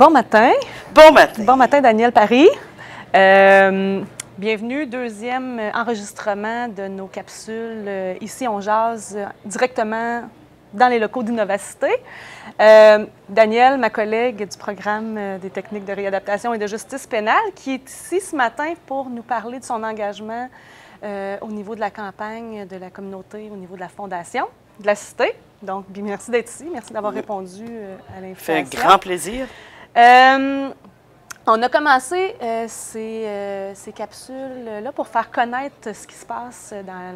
Bon matin. Bon matin. Bon matin, Danielle Paris. Bienvenue, deuxième enregistrement de nos capsules. Ici, on jase directement dans les locaux d'Innovacité. Danielle, ma collègue du programme des techniques de réadaptation et de justice pénale, qui est ici ce matin pour nous parler de son engagement au niveau de la campagne de la communauté, au niveau de la fondation, de la cité. Donc, merci d'être ici. Merci d'avoir répondu à l'invitation. Ça fait un grand plaisir. On a commencé ces capsules-là pour faire connaître ce qui se passe dans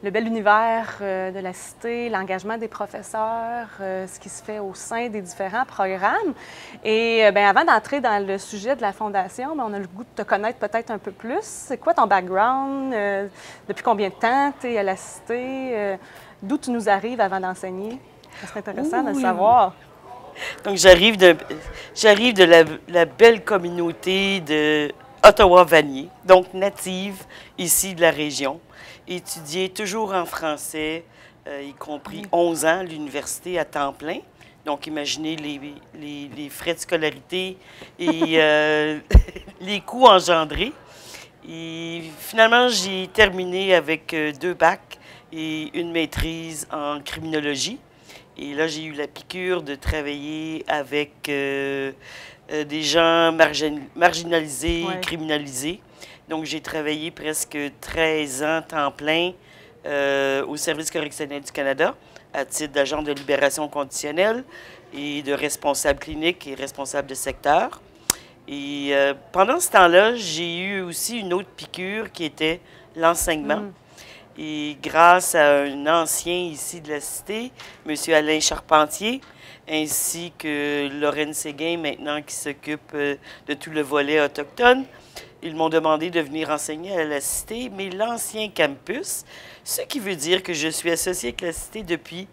le bel univers de la cité, l'engagement des professeurs, ce qui se fait au sein des différents programmes. Et avant d'entrer dans le sujet de la Fondation, on a le goût de te connaître peut-être un peu plus. C'est quoi ton background? Depuis combien de temps tu es à la cité? D'où tu nous arrives avant d'enseigner? Ça serait intéressant de le savoir. Donc, j'arrive de la belle communauté de Ottawa-Vanier, donc native ici de la région, étudiée toujours en français, y compris 11 ans à l'université à temps plein. Donc, imaginez les frais de scolarité et les coûts engendrés. Et finalement, j'ai terminé avec 2 bacs et une maîtrise en criminologie. Et là, j'ai eu la piqûre de travailler avec des gens marginalisés, criminalisés. Donc, j'ai travaillé presque 13 ans temps plein au Service correctionnel du Canada à titre d'agent de libération conditionnelle et de responsable clinique et responsable de secteur. Et pendant ce temps-là, j'ai eu aussi une autre piqûre qui était l'enseignement. Et grâce à un ancien ici de la cité, M. Alain Charpentier, ainsi que Lorraine Séguin, maintenant qui s'occupe de tout le volet autochtone, ils m'ont demandé de venir enseigner à la cité, mais l'ancien campus, ce qui veut dire que je suis associée avec la cité depuis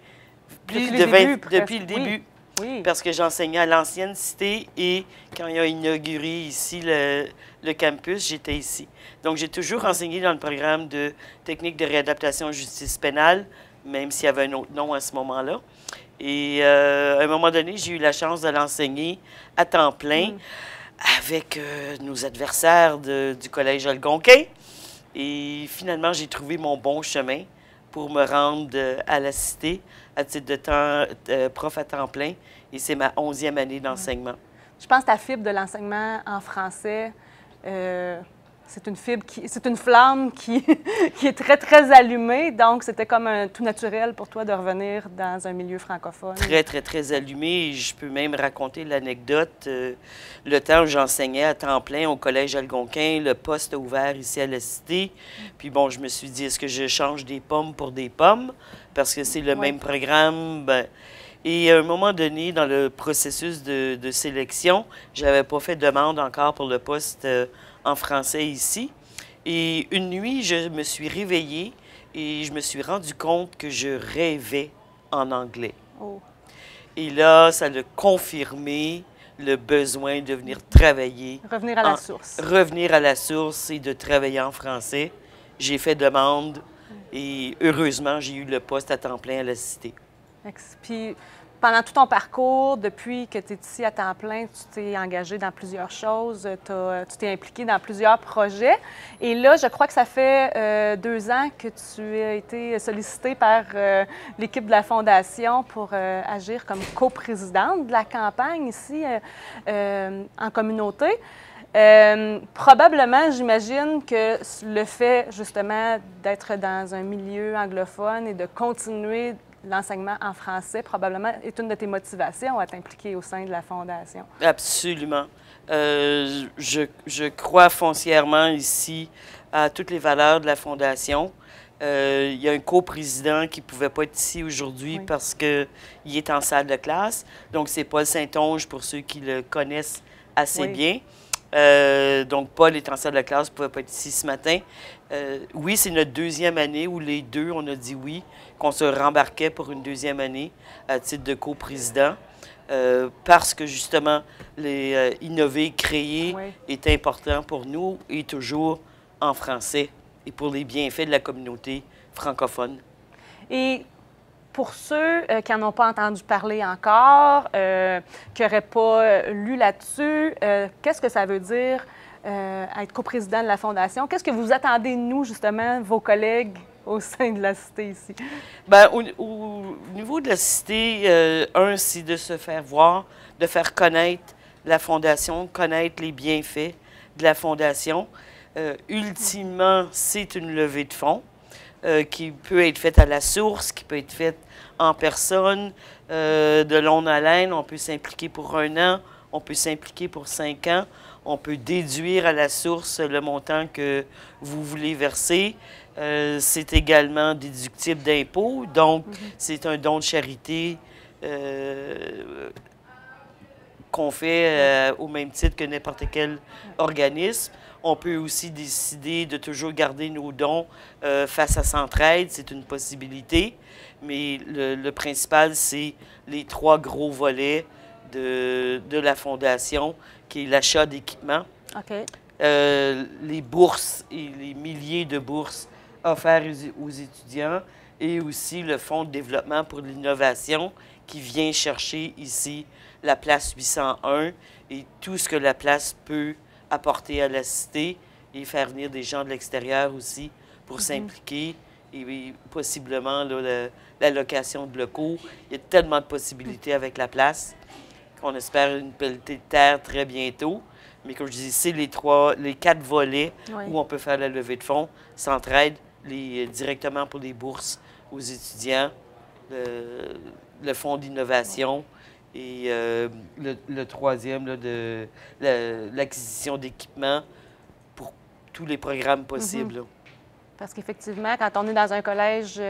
le début. Oui. Parce que j'enseignais à l'ancienne cité et quand il a inauguré ici le campus, j'étais ici. Donc, j'ai toujours enseigné dans le programme de techniques de réadaptation justice pénale, même s'il y avait un autre nom à ce moment-là. Et à un moment donné, j'ai eu la chance de l'enseigner à temps plein avec nos adversaires du Collège Algonquin. Et finalement, j'ai trouvé mon bon chemin pour me rendre à la cité à titre de prof à temps plein. Et c'est ma 11e année d'enseignement. Je pense que ta fibre de l'enseignement en français, c'est une flamme qui est très, très allumée. Donc, c'était comme tout naturel pour toi de revenir dans un milieu francophone. Très, très, très allumé. Je peux même raconter l'anecdote. Le temps où j'enseignais à temps plein au Collège Algonquin, le poste a ouvert ici à la Cité. Puis bon, je me suis dit, est-ce que je change des pommes pour des pommes? Parce que c'est le même programme. Et à un moment donné, dans le processus de sélection, je n'avais pas fait de demande encore pour le poste en français ici. Et une nuit, je me suis réveillée et je me suis rendu compte que je rêvais en anglais. Oh. Et là, ça a confirmé le besoin de venir travailler. Revenir à la source. Revenir à la source et de travailler en français. J'ai fait demande et heureusement, j'ai eu le poste à temps plein à la Cité. Puis, pendant tout ton parcours, depuis que tu es ici à temps plein, tu t'es engagé dans plusieurs choses, tu t'es impliqué dans plusieurs projets. Et là, je crois que ça fait 2 ans que tu as été sollicitée par l'équipe de la Fondation pour agir comme coprésidente de la campagne ici en communauté. Probablement, j'imagine que le fait justement d'être dans un milieu anglophone et de continuer l'enseignement en français, probablement, est une de tes motivations à t'impliquer au sein de la Fondation. Absolument. Je crois foncièrement ici à toutes les valeurs de la Fondation. Il y a un coprésident qui ne pouvait pas être ici aujourd'hui parce qu'il est en salle de classe. Donc, c'est Paul Saint-Onge, pour ceux qui le connaissent assez bien. Donc, Paul est en salle de classe, ne pouvait pas être ici ce matin. Oui, c'est notre 2e année où les deux, on a dit oui, qu'on se rembarquait pour une 2e année à titre de coprésident. Parce que, justement, innover, créer est important pour nous et toujours en français et pour les bienfaits de la communauté francophone. Et pour ceux qui n'en ont pas entendu parler encore, qui n'auraient pas lu là-dessus, qu'est-ce que ça veut dire être coprésident de la Fondation? Qu'est-ce que vous attendez de nous, justement, vos collègues au sein de la Cité ici? Bien, au niveau de la Cité, c'est de se faire voir, de faire connaître la Fondation, connaître les bienfaits de la Fondation. Ultimement, c'est une levée de fonds qui peut être faite à la source, qui peut être faite en personne, de longue haleine. On peut s'impliquer pour 1 an, on peut s'impliquer pour 5 ans. On peut déduire à la source le montant que vous voulez verser. C'est également déductible d'impôts, donc c'est un don de charité qu'on fait au même titre que n'importe quel organisme. On peut aussi décider de toujours garder nos dons face à Centraide, c'est une possibilité, mais le principal, c'est les 3 gros volets de la Fondation, qui est l'achat d'équipements, les bourses et les milliers de bourses offertes aux étudiants, et aussi le Fonds de développement pour l'innovation qui vient chercher ici la place 801 et tout ce que la place peut apporter à la Cité et faire venir des gens de l'extérieur aussi pour s'impliquer et possiblement la location de locaux. Il y a tellement de possibilités avec la place qu'on espère une pelletée de terre très bientôt. Mais comme je dis, c'est les 4 volets où on peut faire la levée de fonds. Centraide, directement pour les bourses aux étudiants, le fonds d'innovation et le troisième, là, de l'acquisition d'équipements pour tous les programmes possibles. Parce qu'effectivement, quand on est dans un collège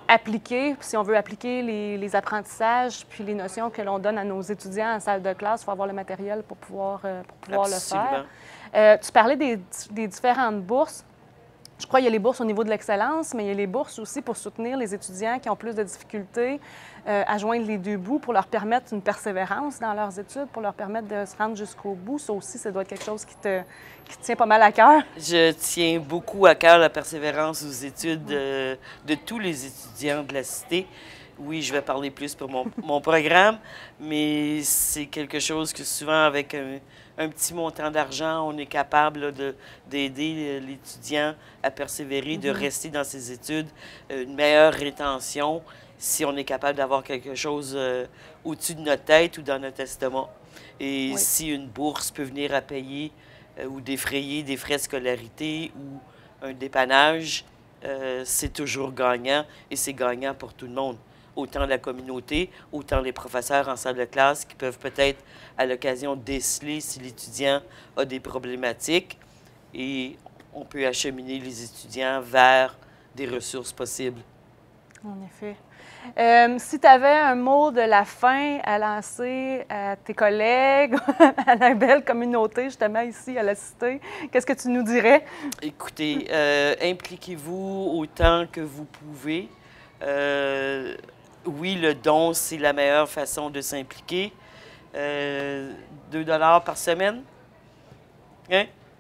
appliqué, si on veut appliquer les apprentissages puis les notions que l'on donne à nos étudiants en salle de classe, il faut avoir le matériel pour pouvoir le faire. Tu parlais des différentes bourses. Je crois qu'il y a les bourses au niveau de l'excellence, mais il y a les bourses aussi pour soutenir les étudiants qui ont plus de difficultés à joindre les 2 bouts, pour leur permettre une persévérance dans leurs études, pour leur permettre de se rendre jusqu'au bout. Ça aussi, ça doit être quelque chose qui te tient pas mal à cœur. Je tiens beaucoup à cœur la persévérance aux études de tous les étudiants de la Cité. Oui, je vais parler plus pour mon programme, mais c'est quelque chose que souvent, avec un petit montant d'argent, on est capable d'aider l'étudiant à persévérer, de rester dans ses études, une meilleure rétention, si on est capable d'avoir quelque chose au-dessus de notre tête ou dans notre estomac. Et si une bourse peut venir à payer ou défrayer des frais de scolarité ou un dépannage, c'est toujours gagnant et c'est gagnant pour tout le monde. Autant la communauté, autant les professeurs en salle de classe qui peuvent peut-être, à l'occasion, déceler si l'étudiant a des problématiques et on peut acheminer les étudiants vers des ressources possibles. En effet. Si tu avais un mot de la fin à lancer à tes collègues, à la belle communauté, justement, ici à la Cité, qu'est-ce que tu nous dirais? Écoutez, impliquez-vous autant que vous pouvez. Oui, le don, c'est la meilleure façon de s'impliquer. 2 $ par semaine,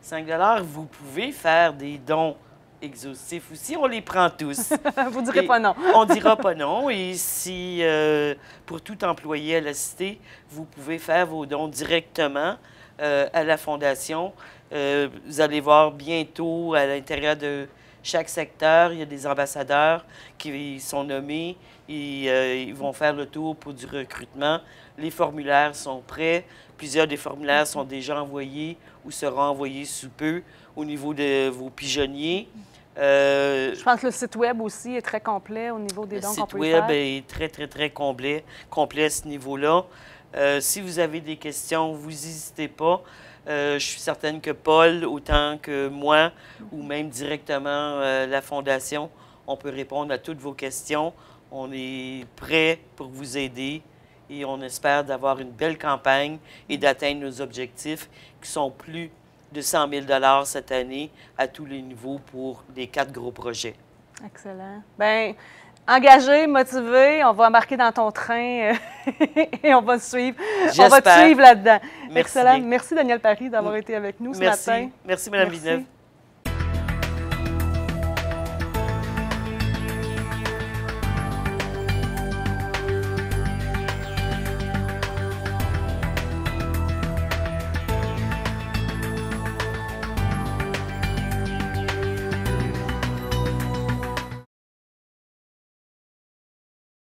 5 $, vous pouvez faire des dons exhaustifs aussi. On les prend tous. Vous ne direz pas non. On ne dira pas non. Et si, pour tout employé à la Cité, vous pouvez faire vos dons directement à la Fondation. Vous allez voir bientôt à l'intérieur de chaque secteur, il y a des ambassadeurs qui sont nommés et ils vont faire le tour pour du recrutement. Les formulaires sont prêts. Plusieurs des formulaires sont déjà envoyés ou seront envoyés sous peu au niveau de vos pigeonniers. Je pense que le site Web aussi est très complet au niveau des dons qu'on peut faire. Le site Web est très, très, très complet à ce niveau-là. Si vous avez des questions, vous n'hésitez pas. Je suis certaine que Paul, autant que moi, ou même directement la Fondation, on peut répondre à toutes vos questions. On est prêt pour vous aider et on espère d'avoir une belle campagne et d'atteindre nos objectifs qui sont plus de 100 000 $ cette année à tous les niveaux pour les 4 gros projets. Excellent. Bien, engagé, motivé, on va embarquer dans ton train et on va te suivre. On va te suivre là-dedans. Excellent. Bien. Merci, Daniel Paris, d'avoir été avec nous ce matin. Merci, Mme Villeneuve.